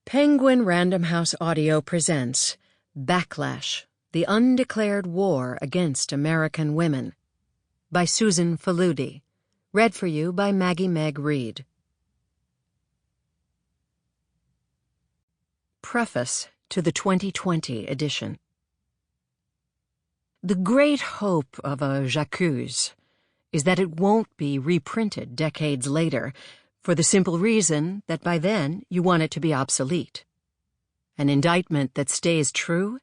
Penguin Random House Audio presents Backlash, the Undeclared War Against American Women by Susan Faludi, read for you by Maggie-Meg Reed. Preface to the 2020 edition. The great hope of a J'accuse is that it won't be reprinted decades later, for the simple reason that by then you want it to be obsolete. An indictment that stays true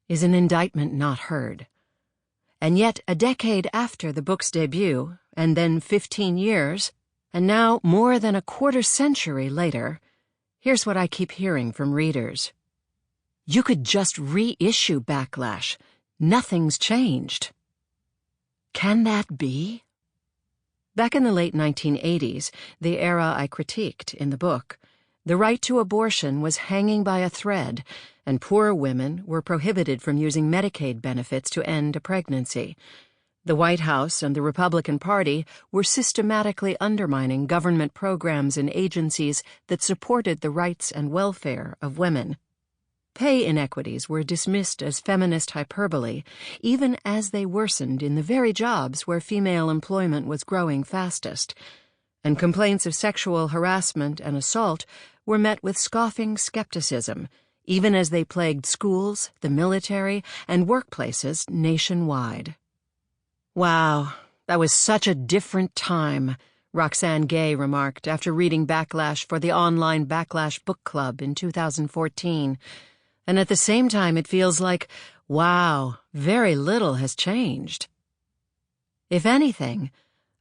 is an indictment not heard. And yet, a decade after the book's debut, and then 15 years, and now more than a quarter-century later, here's what I keep hearing from readers. You could just reissue Backlash. Nothing's changed. Can that be? Back in the late 1980s, the era I critiqued in the book, the right to abortion was hanging by a thread, and poor women were prohibited from using Medicaid benefits to end a pregnancy. The White House and the Republican Party were systematically undermining government programs and agencies that supported the rights and welfare of women. Pay inequities were dismissed as feminist hyperbole, even as they worsened in the very jobs where female employment was growing fastest, and complaints of sexual harassment and assault were met with scoffing skepticism, even as they plagued schools, the military, and workplaces nationwide. Wow, that was such a different time, Roxane Gay remarked after reading Backlash for the online Backlash book club in 2014. And at the same time, it feels like, wow, very little has changed. If anything,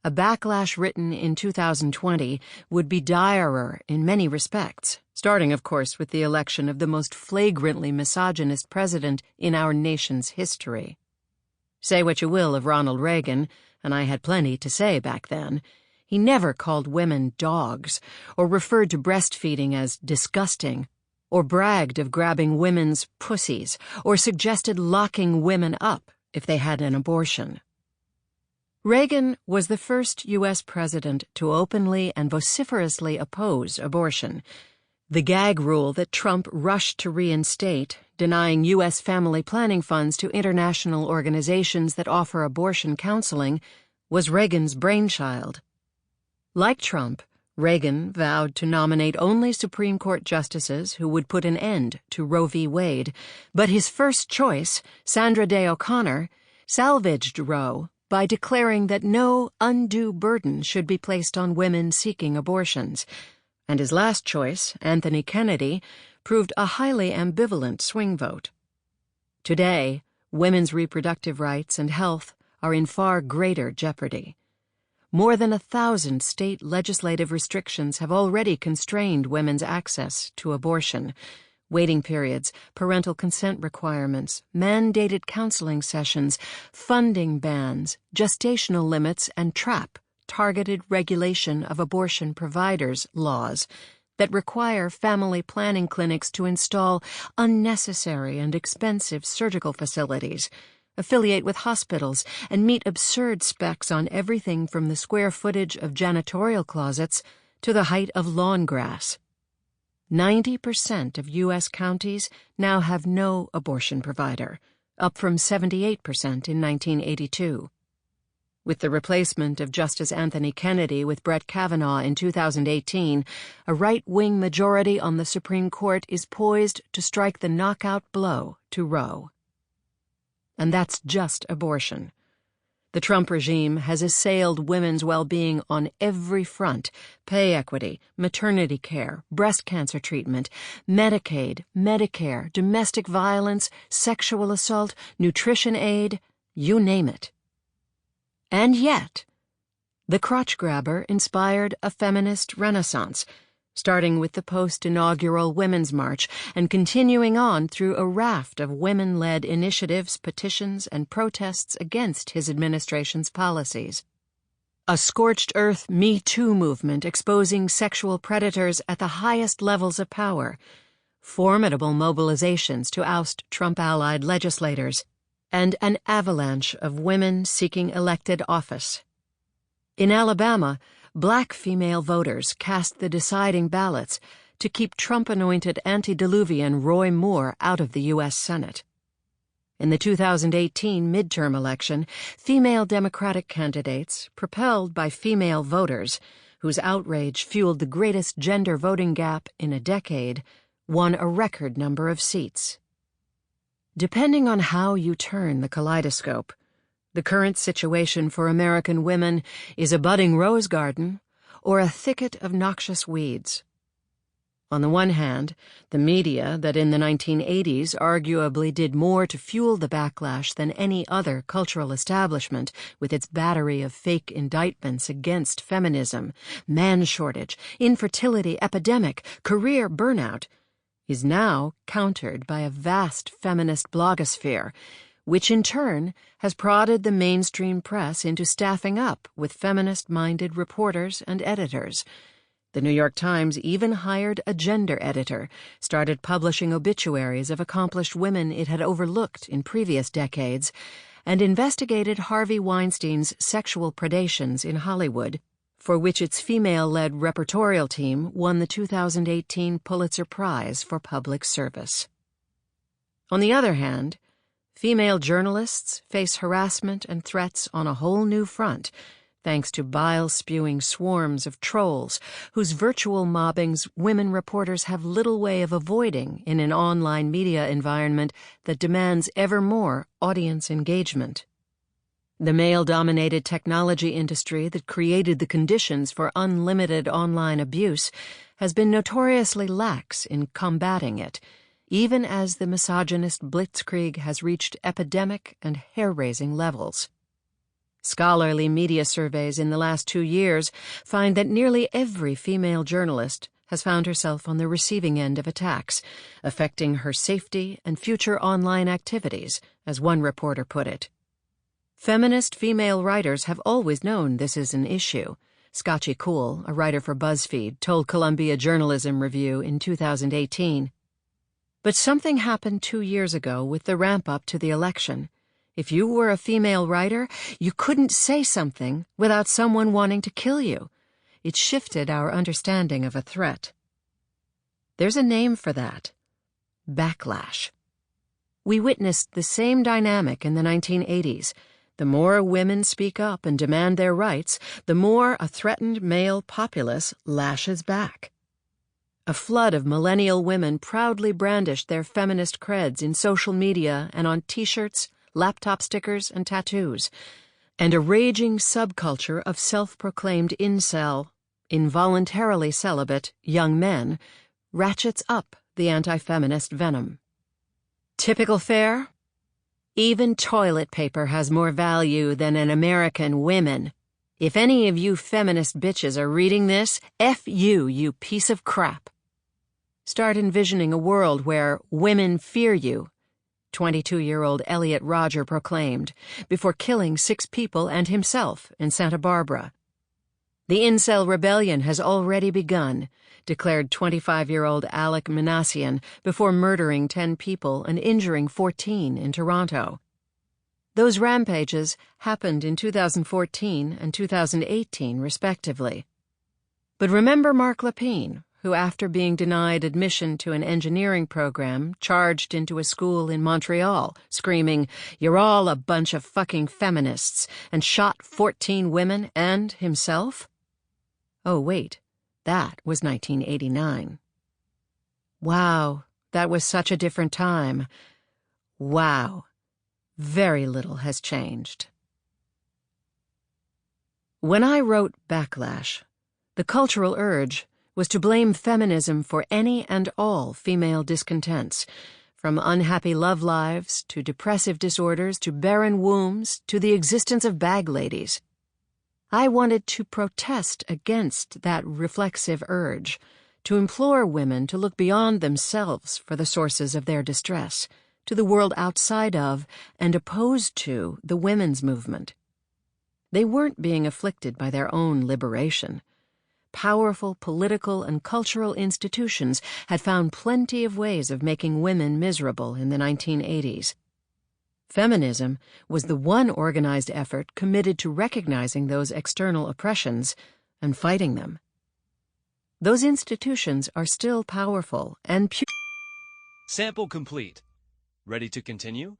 a Backlash written in 2020 would be direr in many respects, starting, of course, with the election of the most flagrantly misogynist president in our nation's history. Say what you will of Ronald Reagan, and I had plenty to say back then, he never called women dogs, or referred to breastfeeding as disgusting, or bragged of grabbing women's pussies, or suggested locking women up if they had an abortion. Reagan was the first U.S. president to openly and vociferously oppose abortion. The gag rule that Trump rushed to reinstate, denying U.S. family planning funds to international organizations that offer abortion counseling, was Reagan's brainchild. Like Trump, Reagan vowed to nominate only Supreme Court justices who would put an end to Roe v. Wade, but his first choice, Sandra Day O'Connor, salvaged Roe by declaring that no undue burden should be placed on women seeking abortions, and his last choice, Anthony Kennedy, proved a highly ambivalent swing vote. Today, women's reproductive rights and health are in far greater jeopardy. More than 1,000 state legislative restrictions have already constrained women's access to abortion. Waiting periods, parental consent requirements, mandated counseling sessions, funding bans, gestational limits, and targeted regulation of abortion providers laws that require family planning clinics to install unnecessary and expensive surgical facilities, affiliate with hospitals, and meet absurd specs on everything from the square footage of janitorial closets to the height of lawn grass. 90% of U.S. counties now have no abortion provider, up from 78% in 1982. With the replacement of Justice Anthony Kennedy with Brett Kavanaugh in 2018, a right-wing majority on the Supreme Court is poised to strike the knockout blow to Roe. And that's just abortion. The Trump regime has assailed women's well-being on every front: pay equity, maternity care, breast cancer treatment, Medicaid, Medicare, domestic violence, sexual assault, nutrition aid, you name it. And yet, the crotch grabber inspired a feminist renaissance, starting with the post-inaugural Women's March and continuing on through a raft of women-led initiatives, petitions, and protests against his administration's policies. A scorched earth Me Too movement exposing sexual predators at the highest levels of power, formidable mobilizations to oust Trump-allied legislators, and an avalanche of women seeking elected office. In Alabama, Black female voters cast the deciding ballots, to keep Trump-anointed antediluvian Roy Moore out of the U.S. Senate. In the 2018 midterm election, female Democratic candidates, propelled by female voters, whose outrage fueled the greatest gender voting gap in a decade, won a record number of seats. Depending on how you turn the kaleidoscope, the current situation for American women is a budding rose garden or a thicket of noxious weeds. On the one hand, the media that in the 1980s arguably did more to fuel the backlash than any other cultural establishment with its battery of fake indictments against feminism, man shortage, infertility epidemic, career burnout, is now countered by a vast feminist blogosphere, which in turn has prodded the mainstream press into staffing up with feminist-minded reporters and editors. The New York Times even hired a gender editor, started publishing obituaries of accomplished women it had overlooked in previous decades, and investigated Harvey Weinstein's sexual predations in Hollywood, for which its female-led reportorial team won the 2018 Pulitzer Prize for public service. On the other hand, female journalists face harassment and threats on a whole new front, thanks to bile-spewing swarms of trolls whose virtual mobbings women reporters have little way of avoiding in an online media environment that demands ever more audience engagement. The male-dominated technology industry that created the conditions for unlimited online abuse has been notoriously lax in combating it, even as the misogynist blitzkrieg has reached epidemic and hair-raising levels. Scholarly media surveys in the last 2 years find that nearly every female journalist has found herself on the receiving end of attacks, affecting her safety and future online activities, as one reporter put it. Feminist female writers have always known this is an issue. Scotchy Cool, a writer for BuzzFeed, told Columbia Journalism Review in 2018. But something happened 2 years ago with the ramp-up to the election. If you were a female writer, you couldn't say something without someone wanting to kill you. It shifted our understanding of a threat. There's a name for that: backlash. We witnessed the same dynamic in the 1980s. The more women speak up and demand their rights, the more a threatened male populace lashes back. A flood of millennial women proudly brandished their feminist creds in social media and on T-shirts, laptop stickers, and tattoos, and a raging subculture of self-proclaimed incel, involuntarily celibate, young men ratchets up the anti-feminist venom. Typical fare? Even toilet paper has more value than an American women. If any of you feminist bitches are reading this, F you, you piece of crap. Start envisioning a world where women fear you, 22-year-old Elliot Rodger proclaimed, before killing 6 people and himself in Santa Barbara. The incel rebellion has already begun, declared 25-year-old Alec Minassian before murdering 10 people and injuring 14 in Toronto. Those rampages happened in 2014 and 2018, respectively. But remember Mark Lapine, who, after being denied admission to an engineering program, charged into a school in Montreal, screaming, "You're all a bunch of fucking feminists," and shot 14 women and himself? Oh, wait, that was 1989. Wow, that was such a different time. Wow, very little has changed. When I wrote Backlash, the cultural urge was to blame feminism for any and all female discontents, from unhappy love lives to depressive disorders to barren wombs to the existence of bag ladies. I wanted to protest against that reflexive urge, to implore women to look beyond themselves for the sources of their distress, to the world outside of and opposed to the women's movement. They weren't being afflicted by their own liberation. Powerful political and cultural institutions had found plenty of ways of making women miserable in the 1980s. Feminism was the one organized effort committed to recognizing those external oppressions and fighting them. those institutions are still powerful and Sample complete. Ready to continue?